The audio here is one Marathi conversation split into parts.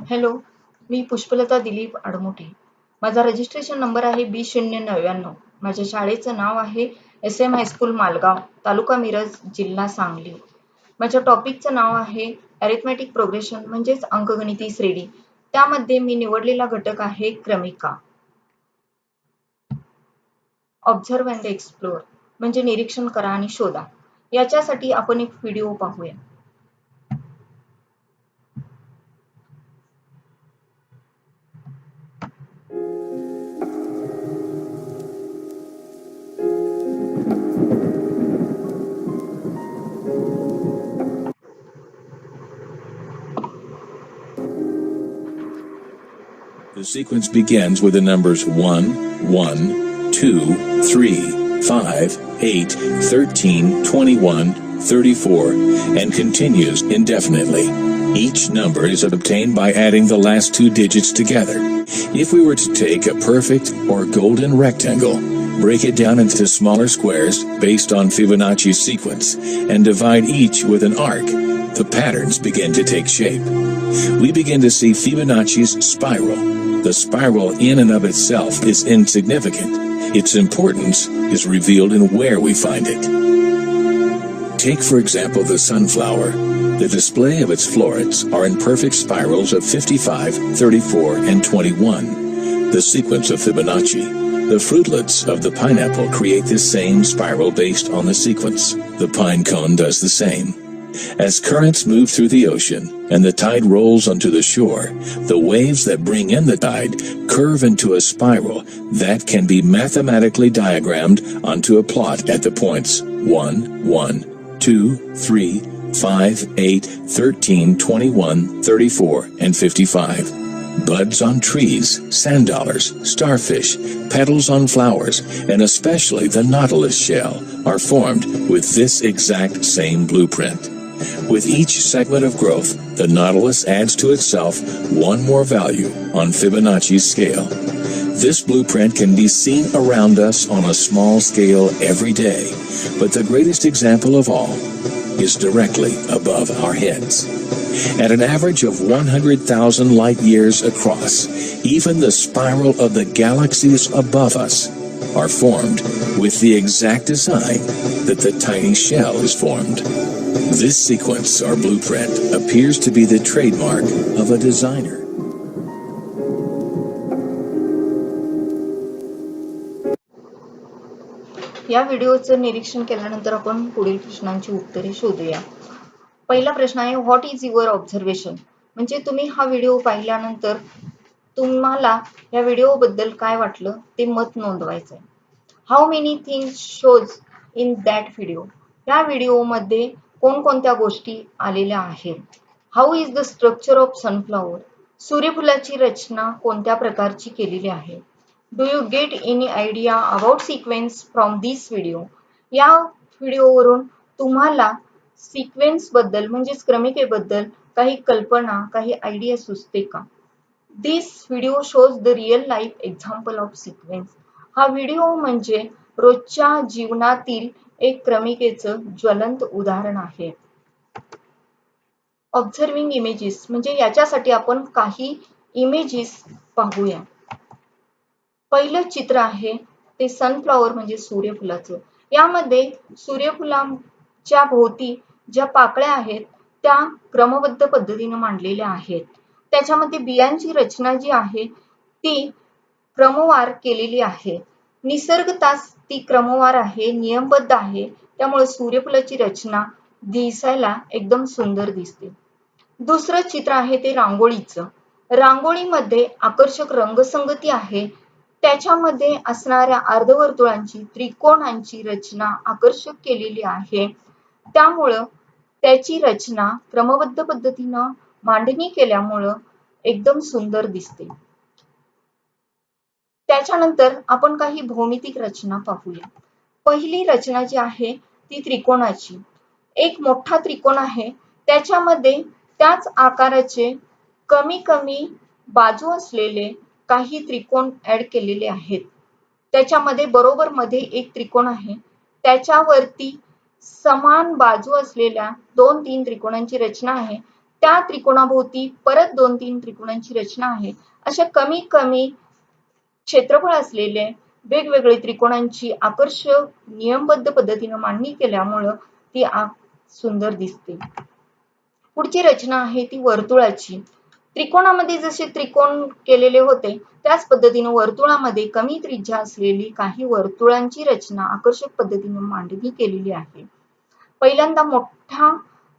हॅलो, मी पुष्पलता दिलीप आडमोठे. माझा रजिस्ट्रेशन नंबर आहे 2099. माझ्या शाळेचं नाव आहे SM हायस्कूल मालगाव, तालुका मिरज, जिल्हा सांगली. माझ्या टॉपिकचं नाव आहे अरिथमॅटिक प्रोग्रेशन म्हणजेच अंकगणिती श्रेणी. त्यामध्ये मी निवडलेला घटक आहे क्रमिका. ऑब्झर्व अँड एक्सप्लोर म्हणजे निरीक्षण करा आणि शोधा. याच्यासाठी आपण एक व्हिडिओ पाहूया. The sequence begins with the numbers 1, 1, 2, 3, 5, 8, 13, 21, 34, and continues indefinitely. Each number is obtained by adding the last two digits together. If we were to take a perfect or golden rectangle, break it down into smaller squares based on Fibonacci's sequence, and divide each with an arc, the patterns begin to take shape. We begin to see Fibonacci's spiral. The spiral in and of itself is insignificant. Its importance is revealed in where we find it. Take, for example, the sunflower. The display of its florets are in perfect spirals of 55, 34, and 21. The sequence of Fibonacci. The fruitlets of the pineapple create the same spiral based on the sequence. The pine cone does the same. As currents move through the ocean and the tide rolls onto the shore, the waves that bring in the tide curve into a spiral that can be mathematically diagrammed onto a plot at the points 1, 1, 2, 3, 5, 8, 13, 21, 34, and 55. Buds on trees, sand dollars, starfish, petals on flowers, and especially the nautilus shell are formed with this exact same blueprint. With each segment of growth, the nautilus adds to itself one more value on Fibonacci's scale. This blueprint can be seen around us on a small scale every day, but the greatest example of all is directly above our heads. At an average of 100,000 light years across, even the spiral of the galaxies above us are formed with the exact design that the tiny shell is formed. This sequence or blueprint appears to be the trademark of a designer. या व्हिडिओचं निरीक्षण केल्यानंतर आपण पुढील प्रश्नांची उत्तरे शोधूया. पहिला प्रश्न आहे, व्हॉट इज युअर ऑब्झर्वेशन? म्हणजे तुम्ही हा व्हिडिओ पाहिल्यानंतर तुम्हाला या व्हिडिओ बद्दल काय वाटलं ते मत नोंदवायचंय. How many things shows in that video? या व्हिडिओमध्ये कोणकोणत्या गोष्टी आलेल्या आहेत? How is the structure of sunflower? सूर्यफुलाची रचना कोणत्या प्रकारची केलेली आहे? Do you get any idea about sequence from this video? या व्हिडिओवरून तुम्हाला सिक्वेन्स बद्दल म्हणजेच क्रमिकेबद्दल काही कल्पना, काही आयडिया सुचते का? This video shows the real life example of sequence. हा व्हिडिओ म्हणजे रोजच्या जीवनातील एक क्रमिकेचं ज्वलंत उदाहरण आहे. ऑब्झर्विंग इमेजेस म्हणजे याच्यासाठी आपण काही इमेजेस पाहूया. पहिलं चित्र आहे ते सनफ्लॉवर म्हणजे सूर्यफुलाचं. यामध्ये सूर्यफुलाच्या भोवती ज्या पाकळ्या आहेत त्या क्रमबद्ध पद्धतीने मांडलेल्या आहेत. त्याच्यामध्ये बियांची रचना जी आहे ती क्रमवार केलेली आहे. निसर्गतःच ती क्रमवार आहे, नियमबद्ध आहे. त्यामुळे सूर्यफुलाची रचना दिसायला एकदम सुंदर दिसते. दुसरं चित्र आहे ते रांगोळीचं. रांगोळीमध्ये आकर्षक रंगसंगती आहे. त्याच्यामध्ये असणाऱ्या अर्धवर्तुळांची, त्रिकोणांची रचना आकर्षक केलेली आहे. त्यामुळं त्याची रचना क्रमबद्ध पद्धतीनं मांडणी केल्यामुळं एकदम सुंदर दिसते. त्याच्यानंतर आपण काही भौमितिक रचना पाहूया. पहिली रचना जी आहे ती त्रिकोणाची. एक मोठा त्रिकोण आहे, त्याच्यामध्ये त्याच आकाराचे कमी कमी बाजू असलेले काही त्रिकोण ऍड केलेले आहेत. त्याच्यामध्ये बरोबर मध्ये एक त्रिकोण आहे, त्याच्यावरती समान बाजू असलेल्या 2-3 त्रिकोणांची रचना आहे. त्या त्रिकोणाभोवती परत 2-3 त्रिकोणांची रचना आहे. अशा कमी कमी क्षेत्रफळ असलेले वेगवेगळे त्रिकोणांची आकर्षक नियमबद्ध पद्धतीने मांडणी केल्यामुळं ती सुंदर दिसते. पुढची रचना आहे ती वर्तुळाची. त्रिकोणामध्ये जसे त्रिकोण केलेले होते त्याच पद्धतीने वर्तुळामध्ये कमी त्रिज्या असलेली काही वर्तुळांची रचना आकर्षक पद्धतीने मांडणी केलेली आहे. पहिल्यांदा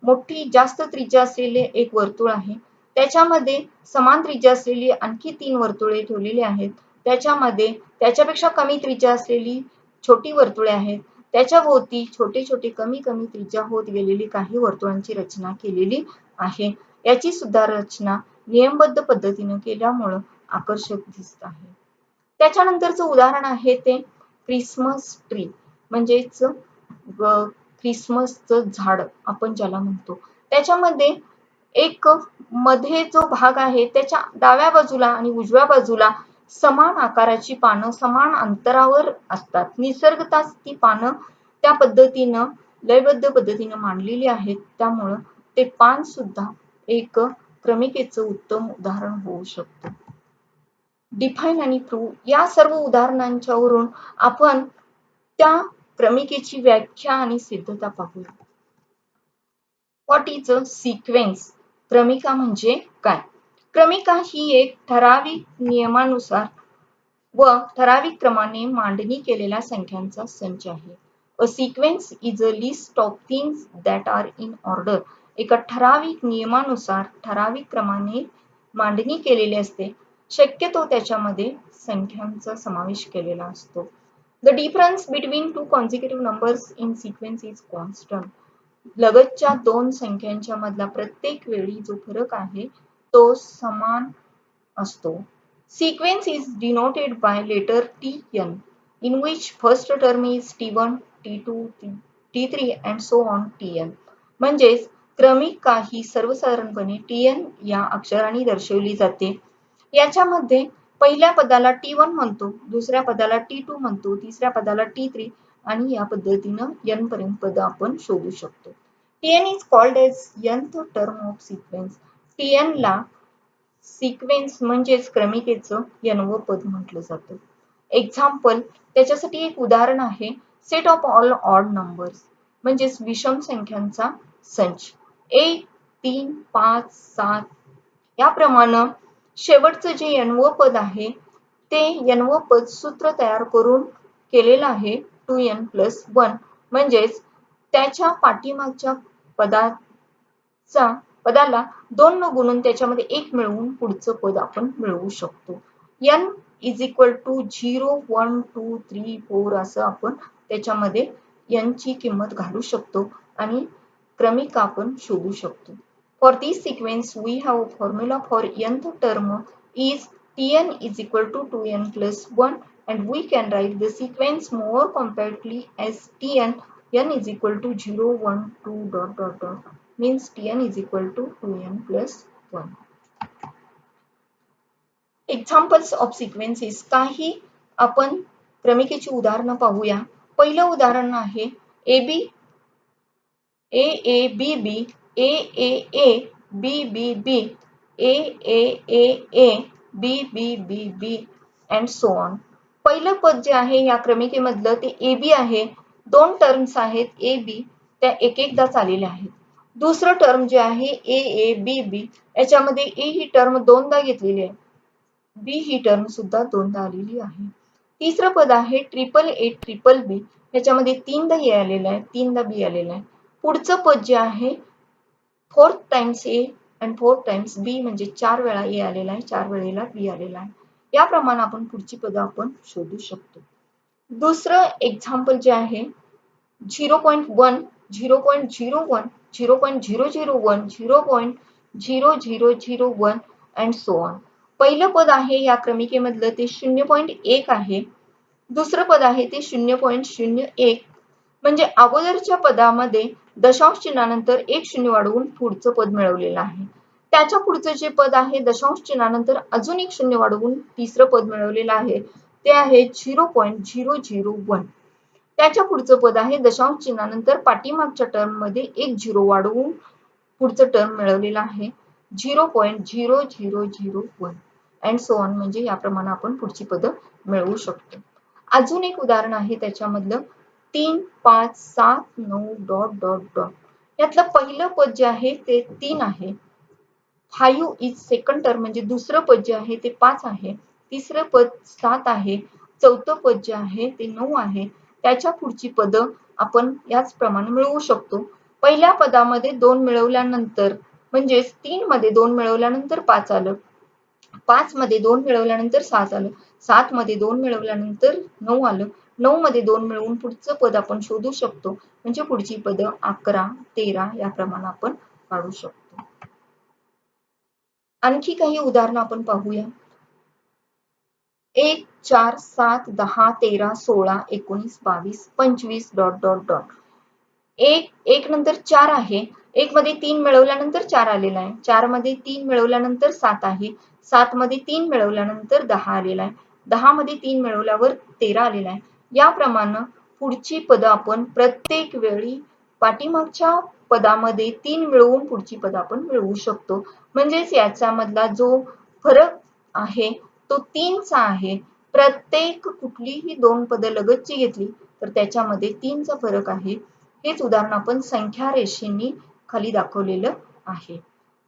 मोठी जास्त त्रिज्या असलेले एक वर्तुळ आहे. त्याच्यामध्ये समान त्रिज्या असलेली आणखी 3 वर्तुळे ठेवलेली आहेत. त्याच्यामध्ये त्याच्यापेक्षा कमी त्रिज्या असलेली छोटी वर्तुळे आहेत. त्याच्या भोवती छोटे छोटे कमी कमी त्रिज्या होत गेलेली काही वर्तुळांची रचना केलेली आहे. याची सुद्धा रचना नियमबद्ध पद्धतीने केल्यामुळे आकर्षक दिसत आहे. त्याच्यानंतरचं उदाहरण आहे ते क्रिसमस ट्री म्हणजेच क्रिसमसचं झाड आपण ज्याला म्हणतो. त्याच्यामध्ये एक मध्ये जो भाग आहे त्याच्या डाव्या बाजूला आणि उजव्या बाजूला समान आकाराची पानं समान अंतरावर असतात. निसर्गतःच ती पानं त्या पद्धतीनं लयबद्ध पद्धतीने मांडलेली आहेत. त्यामुळं ते पान सुद्धा एक क्रमिकेचं उत्तम उदाहरण होऊ शकतं. डिफाईन आणि प्रूव्ह या सर्व उदाहरणांच्यावरून आपण त्या क्रमिकेची व्याख्या आणि सिद्धता पाहूया. What is a sequence? क्रमिका म्हणजे काय? क्रमिका ही एक ठराविक नियमानुसार व ठराविक क्रमाने मांडणी केलेल्या संख्यांचा संच आहे. A sequence is a list of things that are in order. एका ठराविक नियमानुसार ठराविक क्रमाने मांडणी केलेली असते. शक्यतो त्याच्यामध्ये संख्यांचा समावेश केलेला असतो. The difference between two consecutive numbers in sequence is constant. लगतच्या दोन संख्यांच्या मधला प्रत्येक वेळी जो फरक आहे तो समान असतो. Sequence is denoted by letter Tn, in which first term is T1, T2, T3 and so on Tn. म्हणजेच क्रमिका ही सर्वसाधारणपणे Tn या अक्षराने दर्शवली जाते. याच्यामध्ये पहिल्या पदाला T1 म्हणतो, दुसऱ्या पदाला T2 म्हणतो, तिसऱ्या पदाला T3 आणि या पद्धतीनं n पर्यंत पद आपण शोधू शकतो. Tn is called as nth term of sequence. Tn ला सिक्वेन्स म्हणजेच क्रमिकेचं n व पद म्हटलं जातं. एक्झाम्पल त्याच्यासाठी एक उदाहरण आहे set of all odd numbers म्हणजेच विषम संख्यांचा संच. 1, 3, 5, 7 याप्रमाणे शेवटचं जे n व पद आहे ते n व पद सूत्र तयार करून केलेलं आहे 2n+1 म्हणजेच त्याच्या पाठीमागच्या पदाला 2 न गुणून त्याच्यामध्ये 1 मिळवून पुढचं पद आपण मिळवू शकतो. n is equal to 0, 1, 2, 3, 4 असं आपण त्याच्यामध्ये n ची किंमत घालू शकतो आणि क्रमिका आपण शोधू शकतो. For this sequence we have a formula for nth term is Tn is equal to 2n+1 and we can write the sequence more compactly as Tn n is equal to 0, 1, 2 ... means Tn is equal to 2n+1. Examples of sequences. काही आपण क्रमिकेची उदाहरणं पाहूया. पहिलं उदाहरण आहे AB AABB AAA BBB AAAA BBBB and so on. पहिलं पद जे आहे या क्रमिकेमधलं ते AB आहे. 2 टर्म्स आहेत AB त्या एक एकदाच आलेल्या आहेत. दुसरं टर्म जे आहे AABB याच्यामध्ये A ही टर्म 2दा घेतलेली आहे. B ही टर्म सुद्धा 2दा आलेली आहे. तिसरं पद आहे AAABBB याच्यामध्ये 3दा A आलेला आहे, 3दा B आलेला आहे. पुढचं पद जे आहे 4 टाइम्स A आणि 4 टाइम्स B म्हणजे 4 वेळा A आलेला आहे, 4 वेळेला B आलेला आहे. याप्रमाणे आपण पुढची पद आपण शोधू शकतो. दुसरं एक्झाम्पल जे आहे 0.1 0.01 0.001 0.0001 and so on. पहिलं पद आहे या क्रमिकेमधलं ते 0.1 आहे. दुसरं पद आहे ते 0.01 म्हणजे अगोदरच्या पदामध्ये दशांश चिन्हानंतर एक शून्य वाढवून पुढचं पद मिळवलेलं आहे. त्याच्या पुढचं जे पद आहे दशांश चिन्हानंतर अजून एक शून्य वाढवून तिसरं पद मिळवलेलं आहे ते आहे 0.001. त्याच्या पुढचं पद आहे दशांश चिन्हानंतर पाठीमागच्या टर्म मध्ये एक 0 वाढवून पुढचं टर्म मिळवलेलं आहे 0.0001 अँड सो ऑन, म्हणजे याप्रमाणे आपण पुढची पदं मिळवू शकतो. अजून एक उदाहरण आहे त्याच्यामधलं 3, 5, 7, 9 डॉट डॉट डॉट. यातलं पहिलं पद जे आहे ते 3 आहे. 5 इज सेकंड टर्म, म्हणजे दुसरं पद जे आहे ते 5 आहे. तिसरं पद 7 आहे. चौथं पद जे आहे ते 9 आहे. त्याच्या पुढची पदं आपण याचप्रमाणे मिळवू शकतो. पहिल्या पदामध्ये 2 मिळवल्यानंतर, म्हणजेच 3 मध्ये 2 मिळवल्यानंतर 5 आलं. 5 मध्ये 2 मिळवल्यानंतर 7 आलं. 7 मध्ये 2 मिळवल्यानंतर 9 आलं. 9 मध्ये 2 मिळवून पुढचं पद आपण शोधू शकतो. म्हणजे पुढची पदं 11, 13 याप्रमाणे आपण काढू शकतो. आणखी काही उदाहरणं आपण पाहूया. 1, 4, 7, 10, 13, 16, 19, 22, 25 डॉट डॉट डॉट. एक नंतर 4 आहे. 1 मध्ये 3 मिळवल्यानंतर 4 आलेला आहे. 4 मध्ये 3 मिळवल्यानंतर 7 आहे. 7 मध्ये 3 मिळवल्यानंतर 10 आलेला आहे. 10 मध्ये 3 मिळवल्यावर 13 आलेला आहे. याप्रमाणे पुढची पदं आपण प्रत्येक वेळी पाठीमागच्या पदामध्ये 3 मिळवून पुढची पदं आपण मिळवू शकतो. म्हणजेच याच्यामधला जो फरक आहे तो 3 चा आहे. प्रत्येक कुठलीही 2 पदं लगतची घेतली तर त्याच्यामध्ये 3 चा फरक आहे. हेच उदाहरण आपण संख्या रेषेने खाली दाखवलेलं आहे.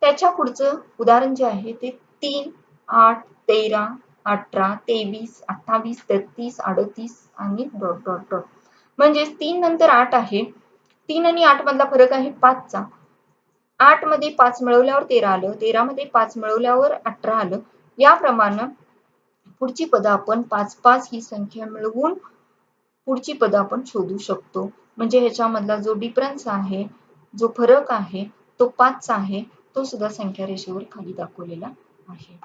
त्याच्या पुढचं उदाहरण जे आहे ते 3, 8, 13, 18, 23, 28, 33, 38 आणि डॉट डॉट डॉट. म्हणजेच 3 नंतर 8 आहे. 3 आणि 8 मधला फरक आहे 5 चा. 8 मध्ये 5 मिळवल्यावर 13 आलं. 13 मध्ये 5 मिळवल्यावर 18 आलं. याप्रमाणे पुढची पदं आपण 5, 5 ही संख्या मिळवून पुढची पदं आपण शोधू शकतो. म्हणजे ह्याच्यामधला जो डिफरन्स आहे, जो फरक आहे तो 5 चा आहे. तो सुद्धा संख्या रेषेवर खाली दाखवलेला आहे.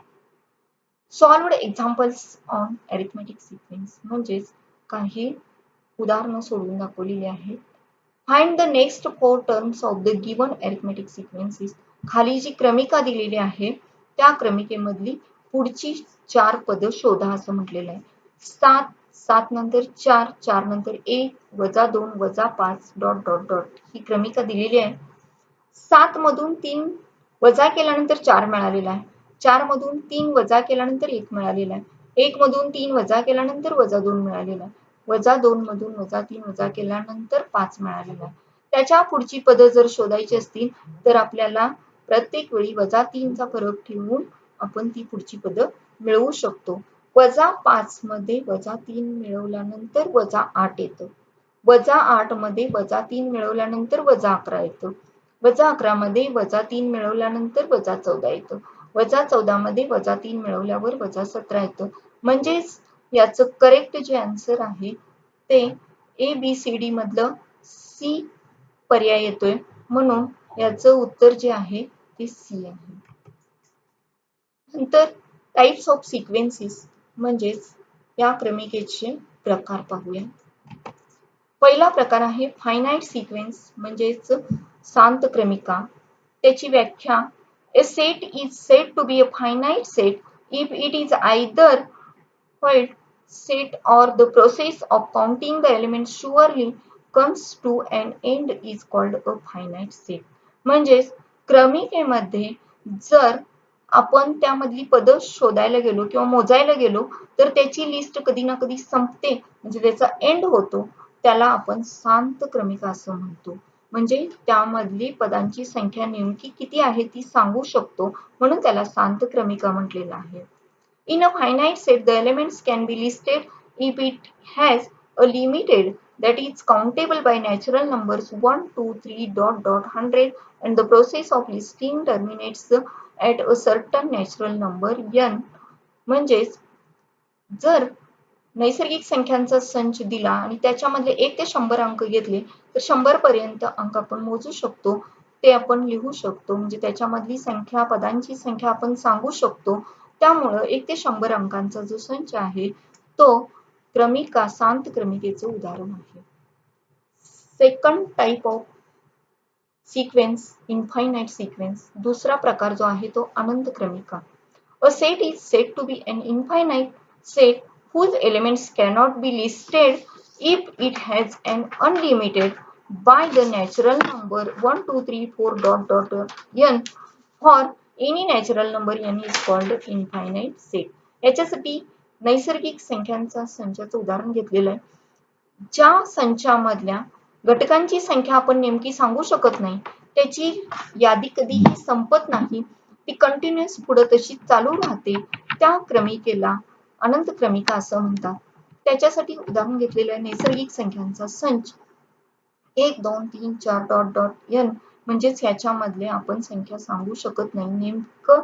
Solved examples on arithmetic sequence, म्हणजेच काही उदाहरणं सोडवून दाखवलेली आहेत. Find the next 4 terms of the given arithmetic sequences. खाली जी क्रमिका दिलेली आहे त्या क्रमिकेमधली पुढची 4 पदं शोधा असं म्हटलेलं आहे. 7, 7 नंतर 4, 4 नंतर 1, -2, -5 डॉट डॉट डॉट ही क्रमिका दिलेली आहे. 7 मधून 3 वजा केल्यानंतर 4 मिळालेला आहे. 4 मधून 3 वजा केल्यानंतर 1 मिळालेला आहे. 1 मधून 3 वजा केल्यानंतर -2 मिळालेला आहे. -2 मधून -3 वजा केल्यानंतर 5 मिळालेला आहे. त्याच्या पुढची पदं जर शोधायची असतील तर आपल्याला प्रत्येक वेळी -3 चा फरक ठेवून आपण ती पुढची पदं मिळवू शकतो. -5 मध्ये -3 मिळवल्यानंतर -8 येतं. -8 मध्ये -3 मिळवल्यानंतर -11 येतं. -11 मध्ये -3 मिळवल्यानंतर -14 येतं. -14 मध्ये -3 मिळवल्यावर -17 येतं. म्हणजेच याचं करेक्ट जे आन्सर आहे ते ABCD मधलं C पर्याय येतोय. म्हणून याचं उत्तर जे आहे ते C आहे. नंतर टाइप्स ऑफ सिक्वेन्सेस, म्हणजेच या क्रमिकेचे प्रकार पाहूया. पहिला प्रकार आहे फायनाइट सिक्वेन्स, म्हणजेच शांत क्रमिका. त्याची व्याख्या A set is said to be a finite set if it is either void set or the process of counting the elements surely comes to an end is called a finite set. म्हणजेच क्रमिकेमध्ये जर आपण त्यामधली पदं शोधायला गेलो किंवा मोजायला गेलो तर त्याची लिस्ट कधी ना कधी संपते, म्हणजे त्याचा एंड होतो. त्याला आपण शांत क्रमिका असं म्हणतो. म्हणजे त्यामधली पदांची संख्या नेमकी किती आहे ती सांगू शकतो, म्हणून त्याला शांत क्रमिका म्हटलेलं आहे. In a finite set, the elements can be listed if it has a limited that is countable by natural numbers 1, 2, 3 dot dot 100 and the process of listing terminates at a certain natural number n. म्हणजेच जर नैसर्गिक संख्यांचा संच दिला आणि त्याच्यामधले 1 ते 100 अंक घेतले तर 100 पर्यंत अंक आपण मोजू शकतो. ते आपण लिहू शकतो. म्हणजे त्याच्यामधली संख्या, पदांची संख्या आपण सांगू शकतो. त्यामुळे 1 ते 100 अंकांचा जो संच आहे तो क्रमिका, शांत क्रमिकेचं उदाहरण आहे. Second type of sequence, infinite sequence. दुसरा प्रकार जो आहे तो अनंत Cremica. A set is said to be an infinite set whose elements cannot be listed if it has an unlimited by the natural number 1 2 3 4 dot dot n for any natural number n is called infinite set. याच्यासाठी नैसर्गिक संख्यांचा संचाचं उदाहरण घेतलेलं आहे. ज्या संचामधल्या घटकांची संख्या आपण नेमकी सांगू शकत नाही, त्याची यादी कधीही संपत नाही, ती कंटिन्युअस पुढे तशी चालू राहते, त्या क्रमिकेला अनंत क्रमिका असं म्हणतात. त्याच्यासाठी उदाहरण घेतलेलं आहे नैसर्गिक संख्यांचा संच 1 2 3 4 डॉट डॉट n म्हणजेच ह्याच्यामधले आपण संख्या सांगू शकत नाही, नेमकं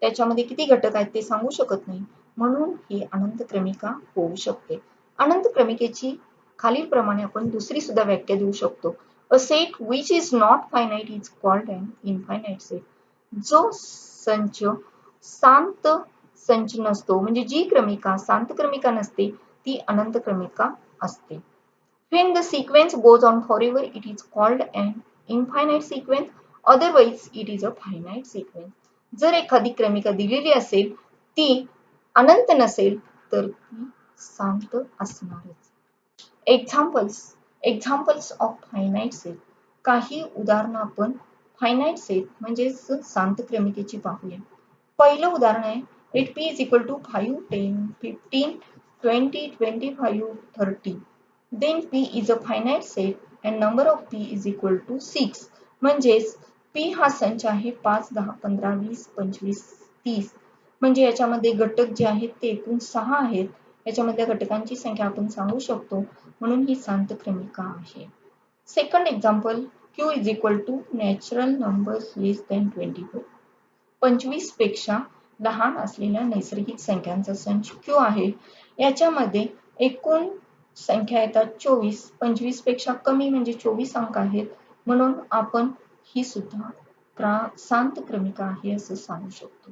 त्याच्यामध्ये किती घटक आहेत ते सांगू शकत नाही, म्हणून ही अनंत क्रमिका होऊ शकते. अनंत क्रमिकेची खालील प्रमाणे आपण दुसरी सुद्धा व्याख्या देऊ शकतो. A set which is not finite is called an infinite set. जो संच शांत संच नसतो, म्हणजे जी क्रमिका शांत क्रमिका नसते ती अनंत क्रमिका असते. When the sequence goes on forever, it is called an infinite sequence. Otherwise, it is a finite sequence. जर एखादी क्रमिका दिलेली असेल, ती अनंत नसेल, तर ती शांत असणारच. Examples of finite set. काही उदाहरणं आपण finite set म्हणजेच शांत क्रमिकेची पाहूया. पहिलं उदाहरण आहे let p is equal to 5 10 15 20 25 30. Then p is a finite set and number of p is equal to 6. म्हणजेच p हा संच आहे 5 10 15 20 25 30. म्हणजे याच्यामध्ये घटक जे आहेत ते एकूण 6 आहेत. याच्यामधल्या घटकांची संख्या आपण सांगू शकतो, म्हणून ही शांत क्रमिका आहे. Second example q is equal to natural numbers less than 25. 25 पेक्षा लहान असलेल्या नैसर्गिक संख्यांचा संच q आहे. याच्यामध्ये एकूण संख्या येतात 24. 25 पेक्षा कमी म्हणजे 24 अंक आहेत, म्हणून आपण ही सुद्धा शांत क्रमिका आहे असं सांगू शकतो.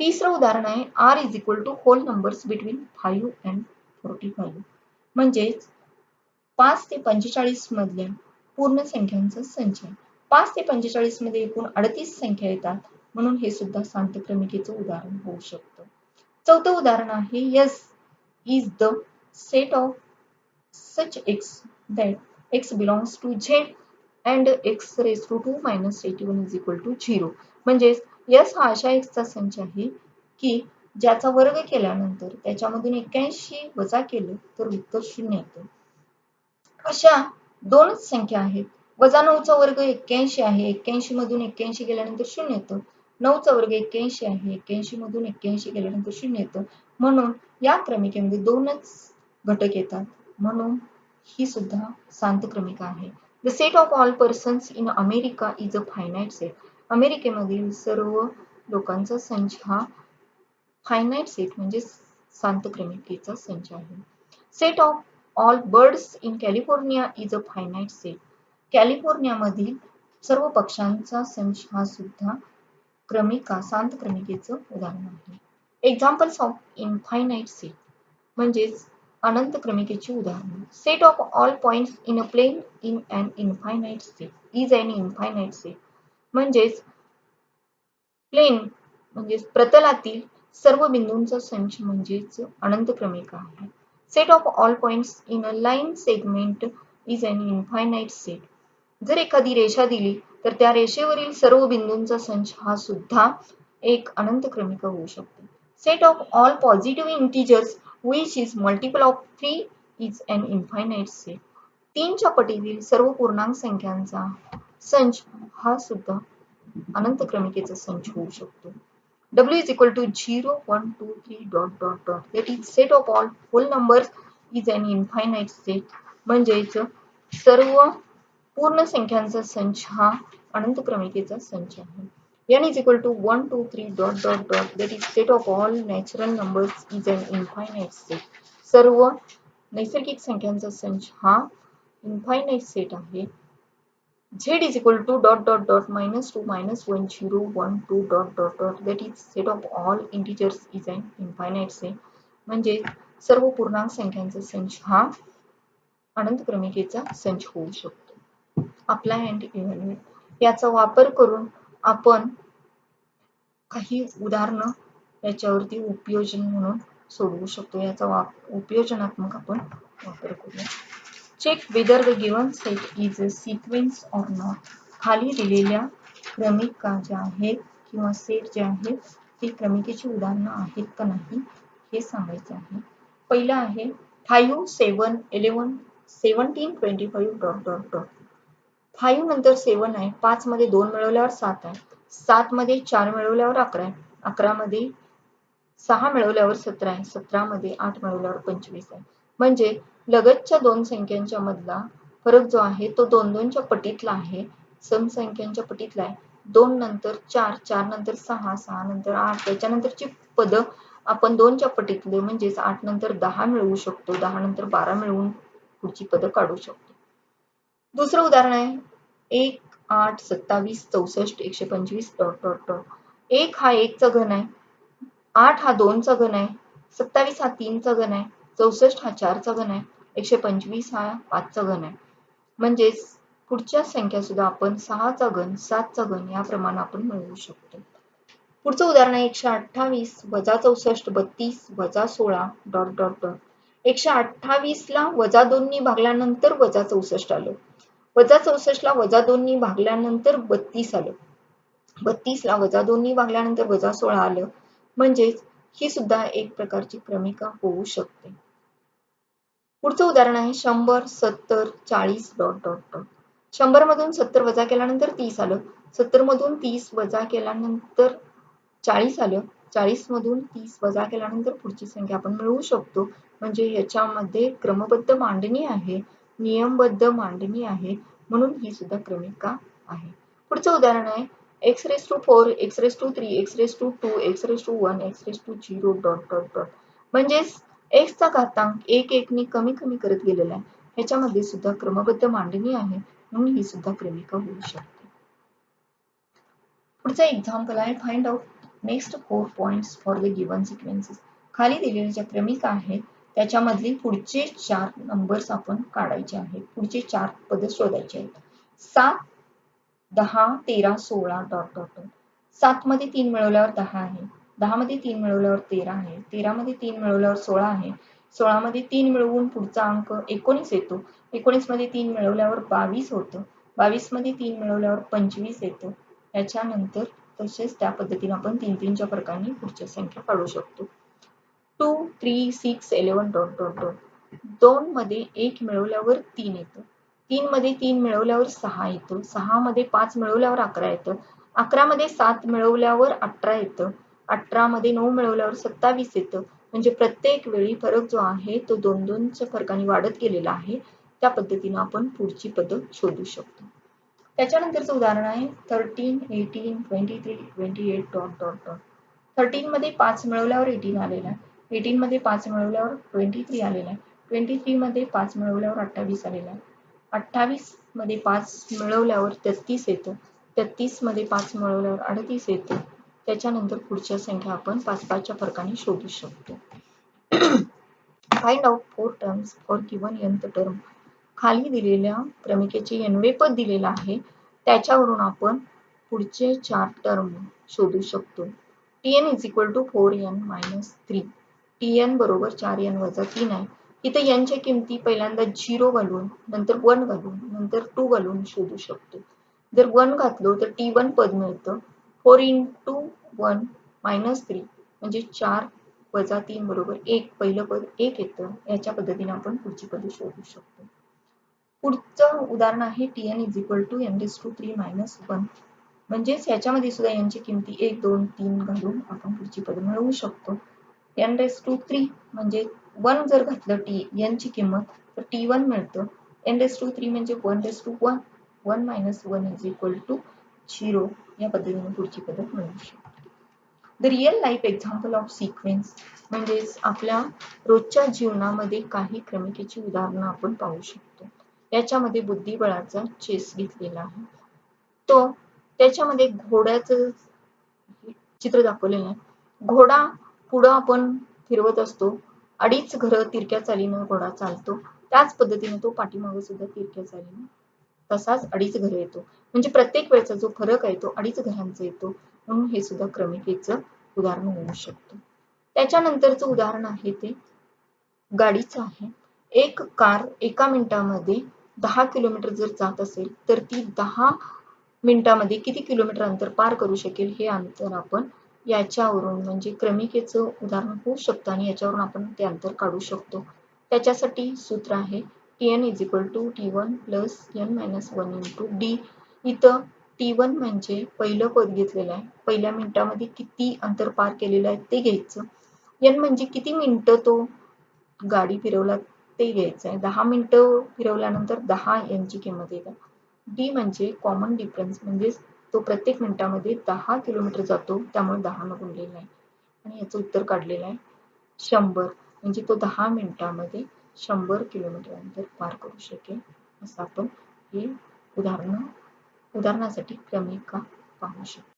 तिसरं उदाहरण आहे r is equal to whole numbers between 5 and 45. म्हणजेच 5 ते 45 मधल्या पूर्ण संख्यांचा संच आहे. 5 ते 45 मध्ये एकूण 38 संख्या येतात, म्हणून हे सुद्धा शांत क्रमिकेचं उदाहरण होऊ शकतं. चौथं उदाहरण आहे S is the set of such x that x belongs to z and x raised to 2 minus 81 is equal to 0. म्हणजेच S हा अशा x चा संच आहे की ज्याचा वर्ग केल्यानंतर त्याच्यामधून 81 वजा केलं तर उत्तर 0 येतं. अशा दोनच संख्या आहेत. वजा 9 चा वर्ग 81 आहे, 81 मधून 81 गेल्यानंतर 0 येतं. 9 चा वर्ग 81 आहे, 81 मधून 81 गेल्यानंतर 0 येतं. म्हणून या क्रमिकेमध्ये दोनच घटक येतात, म्हणून ही सुद्धा शांत क्रमिका आहे. The set of all persons in America is a finite set. अमेरिकेमधील सर्व लोकांचा संच हा फायनाइट सेट म्हणजे शांत क्रमिकेचा संच आहे. Set of all birds in California is a finite set. कॅलिफोर्नियामधील सर्व पक्ष्यांचा संच हा सुद्धा क्रमिका शांत क्रमिकेचं उदाहरण आहे. Examples of infinite set म्हणजेच अनंत क्रमिकेची उदाहरणे. Set of all points in a plane in an infinite set is an infinite set. म्हणजेच प्लेन म्हणजेच प्रतलातील सर्व बिंदूंचा संच म्हणजेच अनंत क्रमिका आहे. Set of all points in a line segment is an infinite set. जर एखादी रेषा दिली तर त्या रेषेवरील सर्व बिंदूंचा संच हा सुद्धा एक अनंत क्रमिका होऊ शकते. Set of all positive integers which is multiple of 3 is an infinite set. 3 च्या पटीतील सर्व पूर्णांक संख्यांचा संच हा सुद्धा अनंत क्रमिकेचा संच होऊ शकतो. W is equal to 0 1 2 3 dot dot dot. That is set of all whole numbers is an infinite set. म्हणजेच सर्व पूर्ण संख्यांचा संच हा अनंत क्रमिकेचा संच आहे. N is equal to 1 2 3 dot dot dot. That is set of all natural numbers is an infinite set. सर्व नैसर्गिक संख्यांचा संच हा infinite set आहे. Z is equal to dot dot dot minus 2 minus 1 0 1 2 dot dot dot. That is set of all integers is an infinite set. म्हणजे सर्व पूर्णांक संख्यांचा संच हा अनंत क्रमिकेचा संच होऊ शकतो. अप्लाय अँड इव्हॅल्युएट याचा वापर करून आपण काही उदाहरणं याच्यावरती उपयोजन म्हणून सोडवू शकतो. याचा उपयोजनात्मक आपण वापर करूया. Check whether the given set is a sequence or not. खाली दिलेल्या क्रमिका ज्या आहेत किंवा सेट जे आहेत ते क्रमिकेची उदाहरणं आहेत का नाही हे सांगायचं आहे. पहिलं आहे 5, 7, 11, 17, 25 डॉट डॉट डॉट. 5 नंतर 7 आहे, 5 मध्ये 2 मिळवल्यावर 7 आहे, 7 मध्ये 4 मिळवल्यावर 11 आहे, 11 मध्ये 6 मिळवल्यावर 17 आहे, 17 मध्ये 8 मिळवल्यावर 25 आहे. म्हणजे लगतच्या दोन संख्यांच्या मधला फरक जो आहे तो 2-2च्या पटीतला आहे, समसंख्यांच्या पटीतला आहे. 2 नंतर 4, 4 नंतर 6, 6 नंतर 8, त्याच्यानंतरची पदं आपण 2च्या पटीतले म्हणजेच 8 नंतर 10 मिळवू शकतो, 10 नंतर 12 मिळवून पुढची पदं काढू शकतो. दुसरं उदाहरण आहे 1, 8, 27, 64, 125 डॉट डॉट डॉट. 1 हा 1 चा घन आहे, 8 हा 2 चा घन आहे, 27 हा 3 चा घन आहे, 64 हा 4 चा घन आहे, 125 हा 5 चा घन आहे. म्हणजेच पुढच्या संख्या सुद्धा आपण 6 चा घन, 7 चा घन याप्रमाणे आपण मिळवू शकतो. पुढचं उदाहरण आहे 128 वजा 64 32 वजा 16 डॉट डॉट डॉट. 128 ला वजा 2 नी भागल्यानंतर वजा 64 आलं, वजा 64 ला वजा 2 नी भागल्यानंतर 32 आलं, 32 ला वजा 2 नी भागल्यानंतर वजा 16 आलं. म्हणजेच ही सुद्धा एक प्रकारची क्रमिका होऊ शकते. पुढचं उदाहरण आहे 100 70 40 डॉट डॉट डॉट. 100 मधून 70 वजा केल्यानंतर 30 आलं, 70 मधून 30 वजा केल्यानंतर 40 आलं, 40 मधून 30 वजा केल्यानंतर पुढची संख्या आपण मिळवू शकतो. म्हणजे ह्याच्यामध्ये क्रमबद्ध मांडणी आहे, नियमबद्ध मांडणी आहे, म्हणून ही सुद्धा क्रमिका आहे. पुढचं उदाहरण आहे x⁴, x�3, x�2, x⁴, x�0 dot dot dot. म्हणजेच x चा घातांक 1 1 नी कमी कमी करत गेलेला आहे. ह्याच्यामध्ये सुद्धा क्रमबद्ध मांडणी आहे, म्हणून ही सुद्धा क्रमिका होऊ शकते. पुढचं एक्झाम्पल आहे find out next 4 points for the given sequences. खाली दिलेल्या ज्या क्रमिका आहेत त्याच्यामधली पुढचे 4 नंबर्स आपण काढायचे आहेत, पुढचे 4 पद शोधायचे आहेत. 7, 10, 13, 16 डॉट डॉट डॉट. 7 मध्ये 3 मिळवल्यावर 10 आहे, 10 मध्ये 3 मिळवल्यावर 13 आहे, 13 मध्ये 3 मिळवल्यावर 16 आहे, 16 मध्ये 3 मिळवून पुढचा अंक 19 येतो, 19 मध्ये 3 मिळवल्यावर 22 होतं, 22 मध्ये 3 मिळवल्यावर 25 येतं. याच्यानंतर तसेच त्या पद्धतीने आपण 3-3च्या फरकाने पुढच्या संख्या काढू शकतो. 2, 3, 6, 11 डॉट डॉट डॉट. 2 मध्ये 1 मिळवल्यावर 3 येतं, 3 मध्ये 3 मिळवल्यावर 6 येतं, 6 मध्ये 5 मिळवल्यावर 11 येतं, 11 मध्ये 7 मिळवल्यावर 18 येतं, 18 मध्ये 9 मिळवल्यावर 27 येतं. म्हणजे प्रत्येक वेळी फरक जो आहे तो 2-2च्या फरकाने वाढत गेलेला आहे. त्या पद्धतीने आपण पुढची पद शोधू शकतो. त्याच्यानंतरचं उदाहरण आहे 13, 18, 23, 28 डॉट डॉट डॉट. 13 मध्ये 5 मिळवल्यावर 18 आलेला आहे, 18 मध्ये 5 मिळवल्यावर 23 आलेला आहे, 23 मध्ये 5 मिळवल्यावर 28 आलेला आहे, 28 मध्ये 5 मिळवल्यावर 33 येतं, 33 मध्ये 5 मिळवल्यावर 38 येतं. त्याच्यानंतर पुढच्या संख्या आपण 5-5च्या फरकाने शोधू शकतो. Find out 4 terms for given nth term. खाली दिलेल्या क्रमिकेचे nवे पद दिलेलं आहे, त्याच्यावरून आपण पुढचे 4 टर्म शोधू शकतो. tn = 4n - 3. tn बरोबर 4n वजा 3 आहे. इथे n च्या किमती पहिल्यांदा 0 घालून, नंतर 1 घालून, नंतर 2 घालून शोधू शकतो. जर 1 घातलो तर t1 पद मिळतं. 4 × 1 - 3 म्हणजे 4 वजा 3 बरोबर 1. पहिलं पद 1 येतं. याच्या पद्धतीने आपण पुढची पद शोधू शकतो. पुढचं उदाहरण आहे tn = n⁻³ - 1. म्हणजेच याच्यामध्ये सुद्धा यांची किमती 1, 2, 3 घालून आपण पुढची पद मिळवू शकतो. n⁻³ म्हणजे 1 जर घातलं n ची किंमत तर t1 मिळतं. n⁻³ म्हणजे 1:1. 1 - 1 = 0. या पद्धतीने पुढची पद मिळवू शकतो. The real life example of sequence म्हणजेच आपल्या रोजच्या जीवनामध्ये काही क्रमिकेची उदाहरणं आपण पाहू शकतो. याच्यामध्ये बुद्धिबळाचा चेस घेतलेला आहे. तो त्याच्यामध्ये घोड्याचं चित्र दाखवलेलं आहे. घोडा पुढं आपण फिरवत असतो, 2.5 घरं तिरक्या चालीनं घोडा चालतो. त्याच पद्धतीने तो पाठीमागे सुद्धा तिरक्या चालीनं तसाच 2.5 घरं येतो. म्हणजे प्रत्येक वेळचा जो फरक आहे तो 2.5 घरांचा येतो. म्हणून हे सुद्धा क्रमिकेचं उदाहरण होऊ शकतं. त्याच्यानंतरचं उदाहरण आहे ते गाडीचं आहे. एक कार एका मिनिटामध्ये 10 किलोमीटर जर जात असेल तर ती 10 मिनिटामध्ये किती किलोमीटर अंतर पार करू शकेल हे अंतर आपण याच्यावरून म्हणजे क्रमिकेचं उदाहरण होऊ शकतं आणि याच्यावरून आपण ते अंतर काढू शकतो. त्याच्यासाठी सूत्र आहे Tn is equal to T1 plus n minus 1 into D. इथं T1 म्हणजे पहिलं पद घेतलेलं आहे. पहिल्या मिनिटामध्ये किती अंतर पार केलेलं आहे ते घ्यायचं. n म्हणजे किती मिनिटं तो गाडी फिरवला ते घ्यायचं आहे. 10 मिनिटं फिरवल्यानंतर 10 यांची किंमत येते. D म्हणजे कॉमन डिफरन्स म्हणजे तो प्रत्येक मिनिटामध्ये 10 किलोमीटर जातो त्यामुळे 10 न गुणलेला आहे आणि याचं उत्तर काढलेलं आहे 100 म्हणजे तो 10 मिनिटामध्ये 100 किलोमीटर अंतर पार करू शकेल. असं आपण हे उदाहरणासाठी क्रमिका पाहू शकतो.